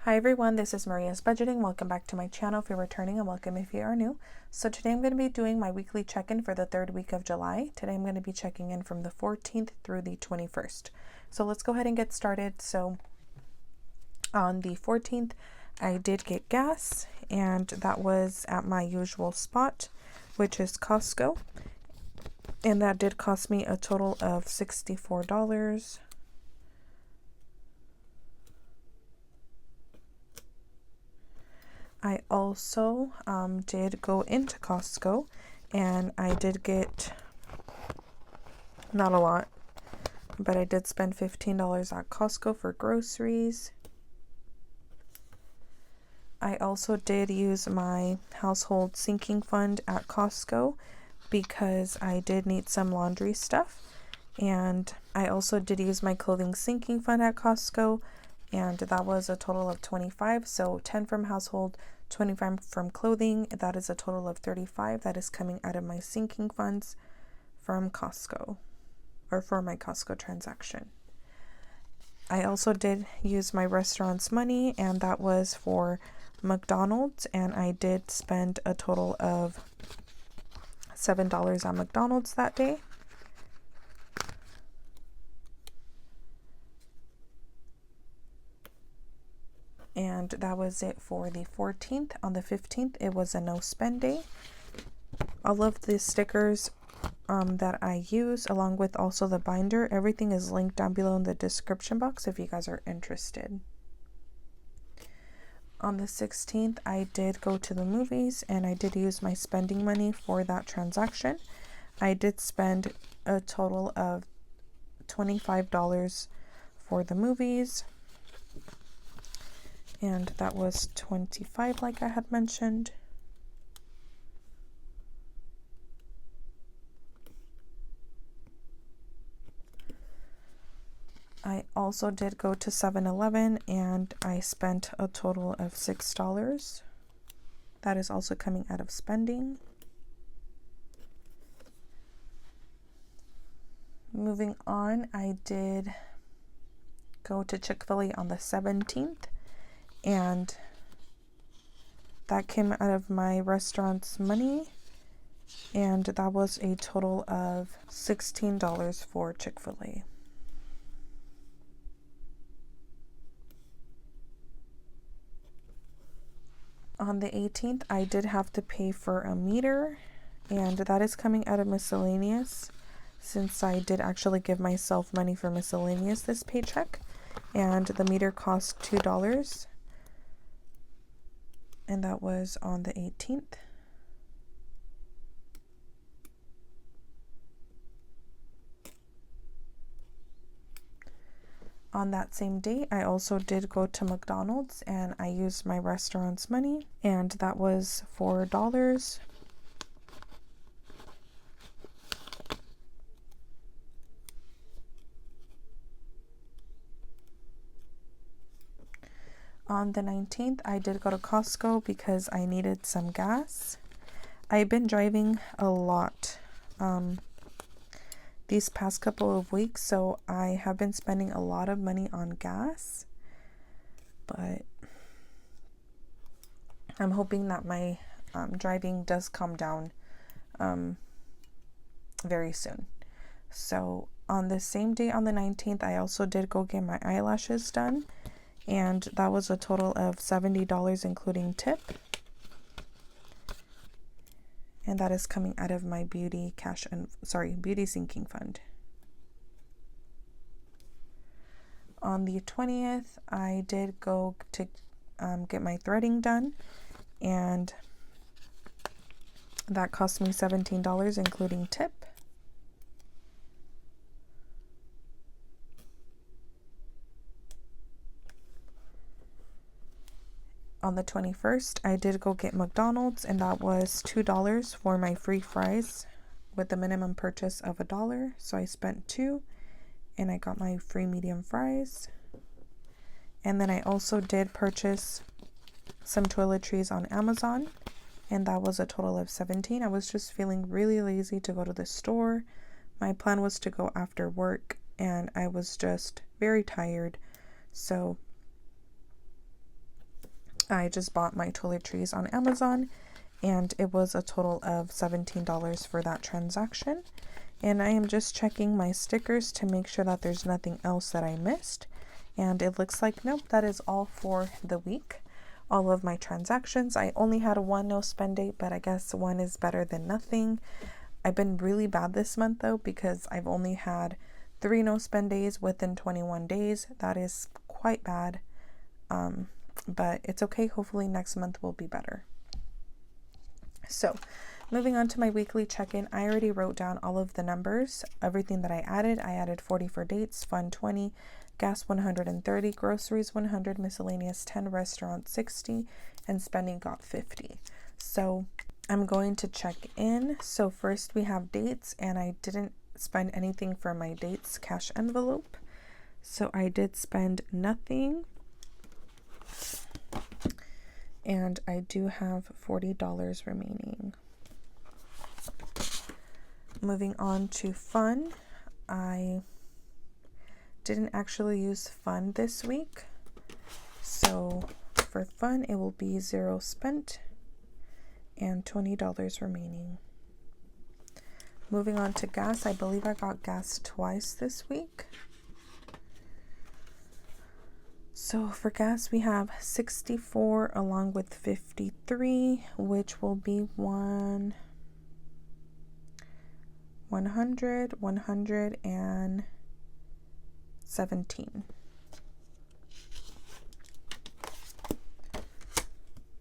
Hi everyone, this is Maria's Budgeting. Welcome back to my channel if you're returning, and welcome if you are new. So today I'm going to be doing my weekly check-in for the third week of July. Today I'm going to be checking in from the 14th through the 21st. So let's go ahead and get started. So on the 14th, I did get gas, and that was at my usual spot, which is Costco. And that did cost me a total of $64. I also did go into Costco, and I did get, not a lot, but I did spend $15 at Costco for groceries. I also did use my household sinking fund at Costco because I did need some laundry stuff. And I also did use my clothing sinking fund at Costco, and that was a total of 25. So 10 from household, 25 from clothing. That is a total of 35. That is coming out of my sinking funds from Costco, or for my Costco transaction. I also did use my restaurant's money, and that was for McDonald's, and I did spend a total of $7 on McDonald's that day. And that was it for the 14th. On the 15th, it was a no spend day. All of the stickers that I use, along with also the binder, everything is linked down below in the description box if you guys are interested. On the 16th, I did go to the movies, and I did use my spending money for that transaction. I did spend a total of $25 for the movies, and that was 25 like I had mentioned. I also did go to 7-Eleven, and I spent a total of $6. That is also coming out of spending. Moving on, I did go to Chick-fil-A on the 17th, and that came out of my restaurant's money, and that was a total of $16 for Chick-fil-A. On the 18th, I did have to pay for a meter, and that is coming out of miscellaneous, since I did actually give myself money for miscellaneous this paycheck, and the meter cost $2, and that was on the 18th. On that same day, I also did go to McDonald's, and I used my restaurant's money, and that was $4. On the 19th, I did go to Costco because I needed some gas. I've been driving a lot these past couple of weeks, so I have been spending a lot of money on gas. But I'm hoping that my driving does calm down very soon. So on the same day, on the 19th, I also did go get my eyelashes done, and that was a total of $70 including tip. And that is coming out of my beauty sinking fund. On the 20th, I did go to get my threading done, and that cost me $17 including tip. On the 21st, I did go get McDonald's, and that was $2 for my free fries with the minimum purchase of $1. So I spent $2, and I got my free medium fries. And then I also did purchase some toiletries on Amazon, and that was a total of $17. I was just feeling really lazy to go to the store. My plan was to go after work, and I was just very tired. So I just bought my toiletries on Amazon, and it was a total of $17 for that transaction. And I am just checking my stickers to make sure that there's nothing else that I missed. And it looks like, nope, that is all for the week. All of my transactions. I only had one no spend date, but I guess one is better than nothing. I've been really bad this month though, because I've only had 3 no spend days within 21 days. That is quite bad. But it's okay. Hopefully next month will be better. So moving on to my weekly check-in, I already wrote down all of the numbers, everything that I added. I added 40 for dates, fun 20, gas 130, groceries 100, miscellaneous 10, restaurant 60, and spending got 50. So I'm going to check in. So first we have dates, and I didn't spend anything for my dates cash envelope. So I did spend nothing. And I do have $40 remaining. Moving on to fun. I didn't actually use fun this week. So for fun, it will be 0 spent and $20 remaining. Moving on to gas. I believe I got gas twice this week. So for gas, we have 64 along with 53, which will be 100, 117.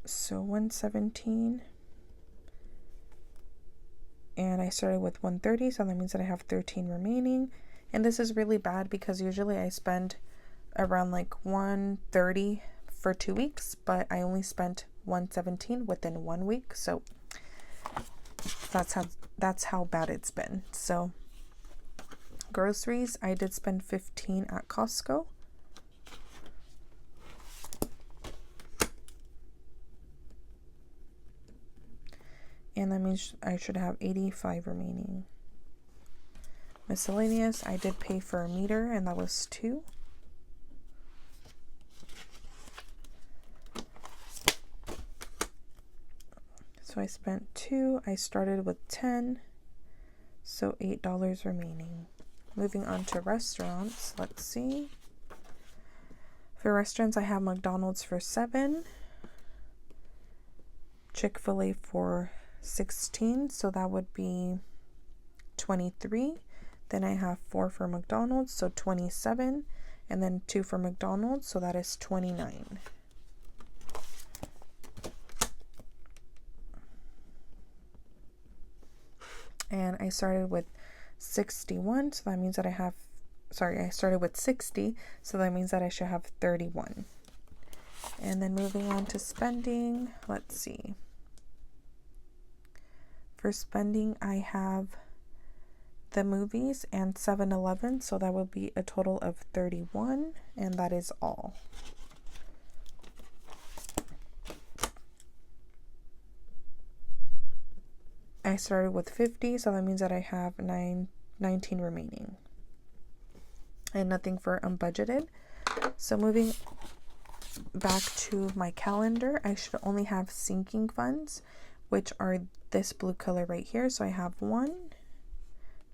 So 117. And I started with 130, so that means that I have 13 remaining. And this is really bad because usually I spend around like 130 for 2 weeks, but I only spent 117 within 1 week. So that's how bad it's been. So groceries, I did spend 15 at Costco. And that means I should have 85 remaining. Miscellaneous, I did pay for a meter, and that was 2. So I spent 2. I started with 10. So $8 remaining. Moving on to restaurants. Let's see. For restaurants, I have McDonald's for 7. Chick-fil-A for 16. So that would be 23. Then I have 4 for McDonald's, so 27. And then 2 for McDonald's, so that is 29. And I started with 61, so that means that I started with 60, so that means that I should have 31. And then moving on to spending, let's see. For spending, I have the movies and 7-Eleven, so that will be a total of 31, and that is all. I started with 50, so that means that I have 19 remaining. And nothing for unbudgeted. So moving back to my calendar, I should only have sinking funds, which are this blue color right here. So I have 1,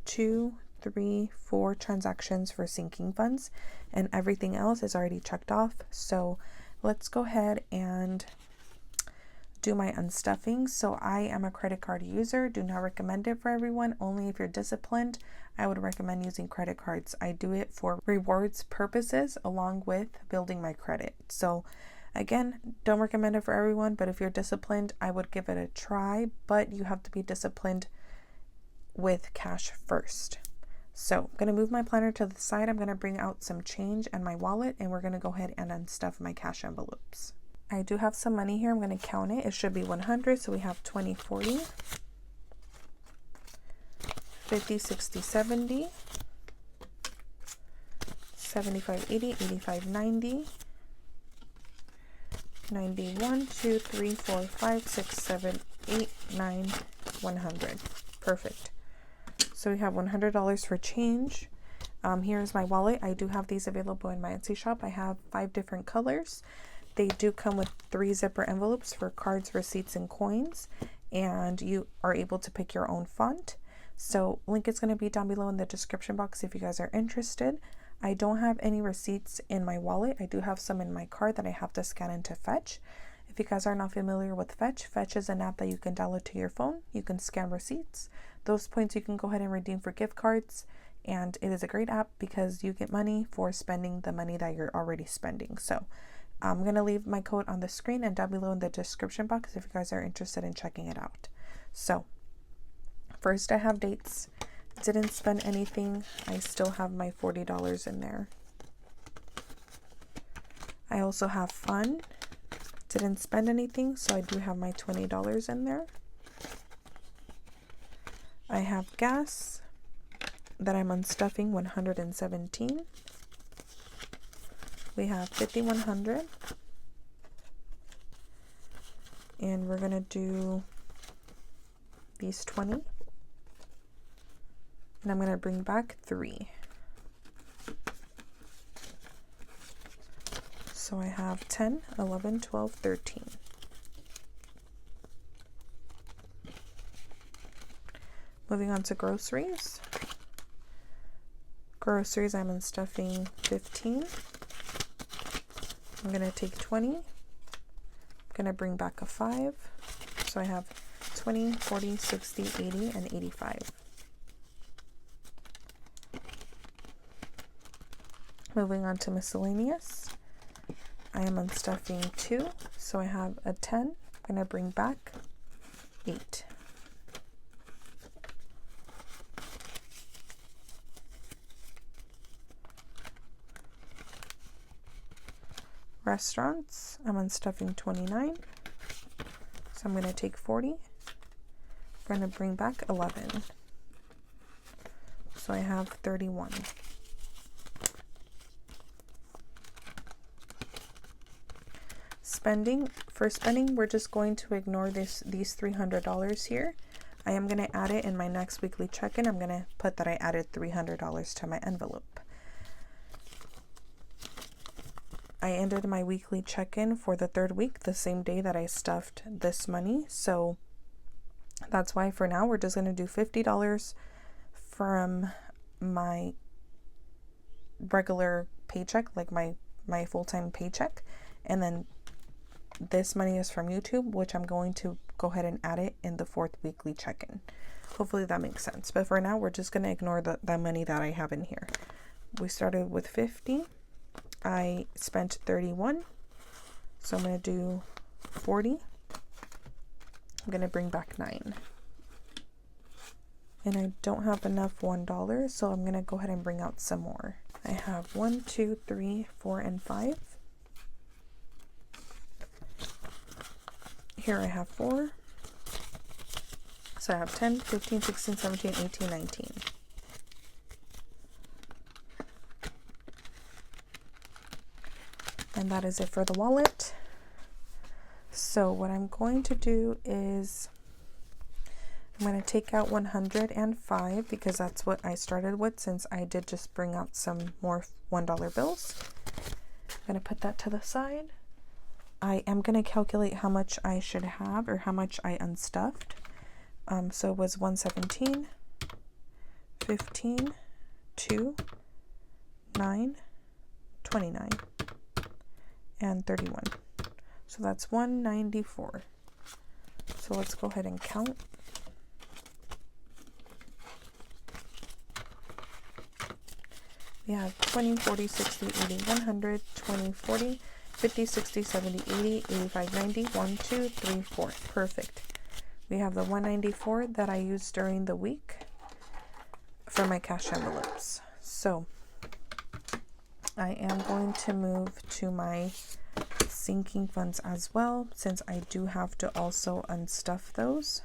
2, 3, 4 transactions for sinking funds, and everything else is already checked off. So let's go ahead and do my unstuffing. So I am a credit card user. Do not recommend it for everyone. Only if you're disciplined, I would recommend using credit cards. I do it for rewards purposes along with building my credit. So again, don't recommend it for everyone, but if you're disciplined, I would give it a try, but you have to be disciplined with cash first. So I'm going to move my planner to the side. I'm going to bring out some change and my wallet, and we're going to go ahead and unstuff my cash envelopes. I do have some money here. I'm going to count it. It should be 100. So we have 20, 40, 50, 60, 70, 75, 80, 85, 90, 91, 2, 3, 4, 5, 6, 7, 8, 9, 100. Perfect. So we have $100 for change. Here's my wallet. I do have these available in my Etsy shop. I have 5 different colors. They do come with 3 zipper envelopes for cards, receipts, and coins, and you are able to pick your own font. So link is going to be down below in the description box if you guys are interested. I don't have any receipts in my wallet. I do have some in my card that I have to scan into Fetch. If you guys are not familiar with Fetch, Fetch is an app that you can download to your phone. You can scan receipts. Those points you can go ahead and redeem for gift cards. And it is a great app because you get money for spending the money that you're already spending. So I'm going to leave my code on the screen and down below in the description box if you guys are interested in checking it out. So first I have dates. Didn't spend anything. I still have my $40 in there. I also have fun. Didn't spend anything, so I do have my $20 in there. I have gas that I'm unstuffing, 117. We have 5100. And we're going to do these 20. And I'm going to bring back 3. So I have 10, 11, 12, 13. Moving on to groceries. Groceries, I'm unstuffing 15. I'm going to take 20. I'm going to bring back a 5. So I have 20, 40, 60, 80, and 85. Moving on to miscellaneous, I am unstuffing 2, so I have a 10. I'm going to bring back 8. Restaurants, I'm unstuffing 29, so I'm going to take 40. I'm going to bring back 11, so I have 31. For spending, we're just going to ignore these $300 here. I am going to add it in my next weekly check-in. I'm going to put that I added $300 to my envelope. I ended my weekly check-in for the 3rd week, the same day that I stuffed this money. So that's why for now we're just going to do $50 from my regular paycheck, like my full-time paycheck, and then this money is from YouTube, which I'm going to go ahead and add it in the 4th weekly check-in. Hopefully that makes sense. But for now, we're just going to ignore the money that I have in here. We started with 50. I spent 31. So I'm going to do 40. I'm going to bring back 9. And I don't have enough $1, so I'm going to go ahead and bring out some more. I have 1, 2, 3, 4, and 5. Here I have 4. So I have 10, 15, 16, 17, 18, 19. And that is it for the wallet. So what I'm going to do is I'm going to take out 105 because that's what I started with, since I did just bring out some more $1 bills. I'm going to put that to the side. I am going to calculate how much I should have, or how much I unstuffed. So it was 117, 15, 2, 9, 29, and 31. So that's 194. So let's go ahead and count. We have 20, 40, 60, 80, 100, 20, 40, 50, 60, 70, 80, 85, 90, 1, 2, 3, 4. Perfect. We have the 194 that I used during the week for my cash envelopes. So I am going to move to my sinking funds as well, since I do have to also unstuff those.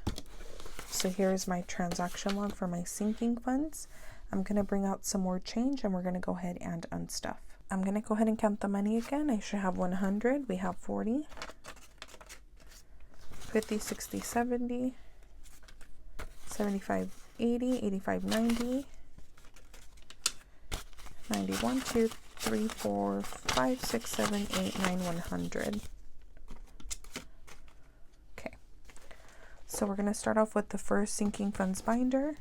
So here's my transaction log for my sinking funds. I'm going to bring out some more change and we're going to go ahead and unstuff. I'm going to go ahead and count the money again. I should have 100. We have 40, 50, 60, 70, 75, 80, 85, 90, 91, 2, 3, 4, 5, 6, 7, 8, 9, 100. Okay, so we're going to start off with the first sinking funds binder.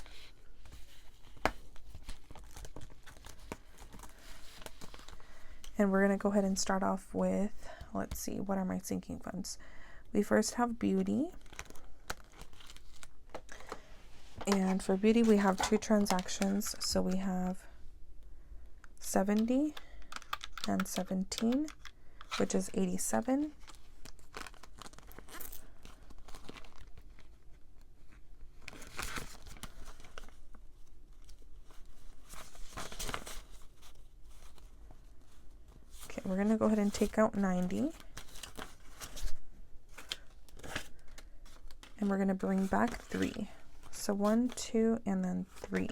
And we're going to go ahead and start off with, let's see, what are my sinking funds? We first have Beauty. And for Beauty, we have 2 transactions. So we have 70 and 17, which is 87. Okay, we're going to go ahead and take out 90. And we're going to bring back 3. So 1, 2, and then 3.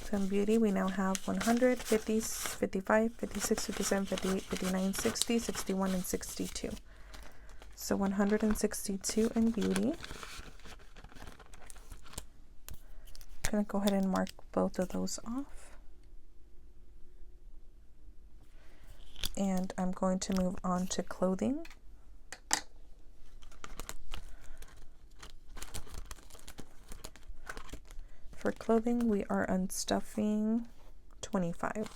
So in Beauty, we now have 100, 50, 55, 56, 57, 58, 59, 60, 61, and 62. So 162 in Beauty. I'm going to go ahead and mark both of those off. And I'm going to move on to Clothing. For Clothing, we are unstuffing 25.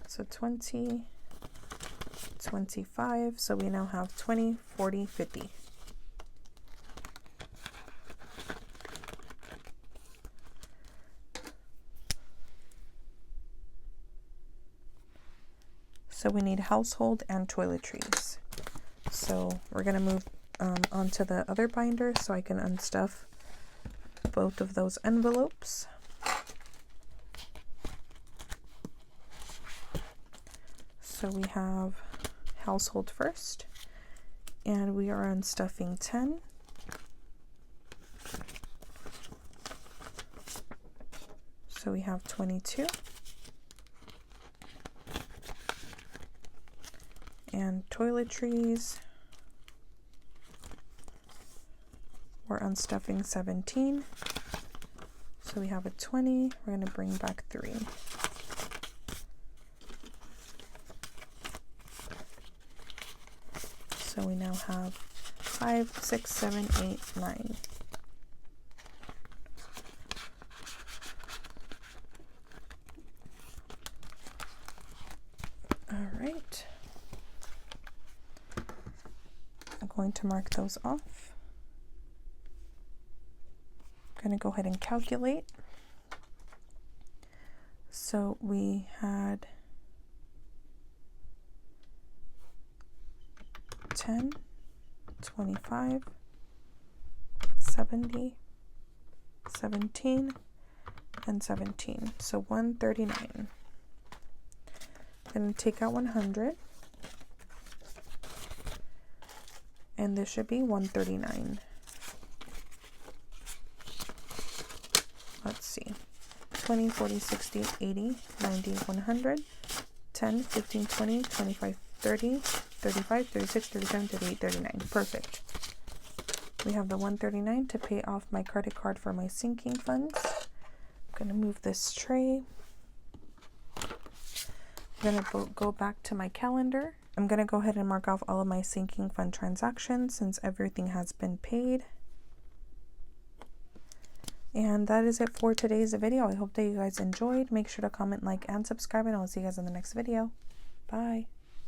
So 20, 25. So we now have 20, 40, 50. So we need household and toiletries. So we're going to move onto the other binder so I can unstuff both of those envelopes. So we have household first, and we are unstuffing 10. So we have 22. And toiletries, we're unstuffing 17. So we have a 20. We're going to bring back 3. So we now have 5, 6, 7, 8, 9. All right. I'm going to mark those off. I'm going to go ahead and calculate. So we had 10, 25, 70, 17, and 17. So 139. I'm going to take out 100. And this should be 139. Let's see. 20, 40, 60, 80, 90, 100, 10, 15, 20, 25, 30, 35, 36, 37, 38, 39. Perfect. We have the 139 to pay off my credit card for my sinking funds. I'm going to move this tray. I'm going to go back to my calendar. I'm going to go ahead and mark off all of my sinking fund transactions since everything has been paid. And that is it for today's video. I hope that you guys enjoyed. Make sure to comment, like, and subscribe, and I'll see you guys in the next video. Bye.